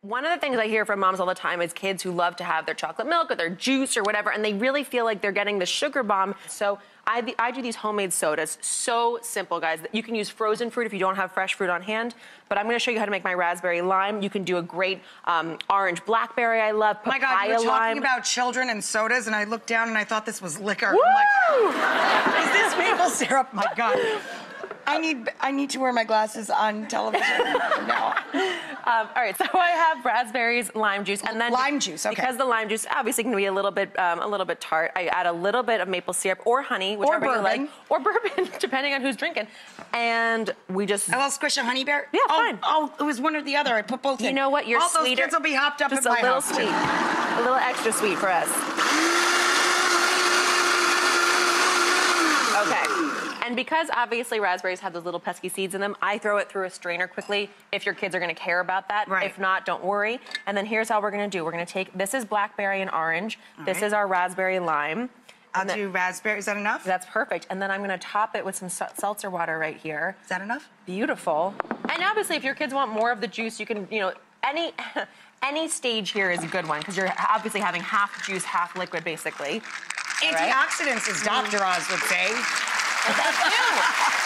One of the things I hear from moms all the time is kids who love to have their chocolate milk or their juice or whatever, and they really feel like they're getting the sugar bomb. So I do these homemade sodas. So simple, guys. You can use frozen fruit if you don't have fresh fruit on hand, but I'm gonna show you how to make my raspberry lime. You can do a great orange blackberry I love, papaya lime. My God, you were talking about children and sodas, and I looked down and I thought this was liquor. Woo! I'm like, is this maple syrup? My God. I need to wear my glasses on television now. All right, so I have raspberries, lime juice, and then lime juice. Okay. Because the lime juice obviously can be a little bit tart. I add a little bit of maple syrup or honey, whichever you like, or bourbon, depending on who's drinking. And we just a little squish of honey bear. Yeah, fine. Oh, it was one or the other. I put both in. You know what? You're sweeter. All those sweeter. kids will be hopped up just at my house. Just a little sweet, a little extra sweet for us. Okay. And because obviously raspberries have those little pesky seeds in them, I throw it through a strainer quickly if your kids are gonna care about that. Right. If not, don't worry. And then here's how we're gonna do. We're gonna take, this is blackberry and orange. This is our raspberry lime. I'll do raspberry, is that enough? That's perfect. And then I'm gonna top it with some seltzer water right here. Is that enough? Beautiful. And obviously if your kids want more of the juice, you can, any stage here is a good one because you're obviously having half juice, half liquid basically. Antioxidants, as Dr. Oz would say. That's new.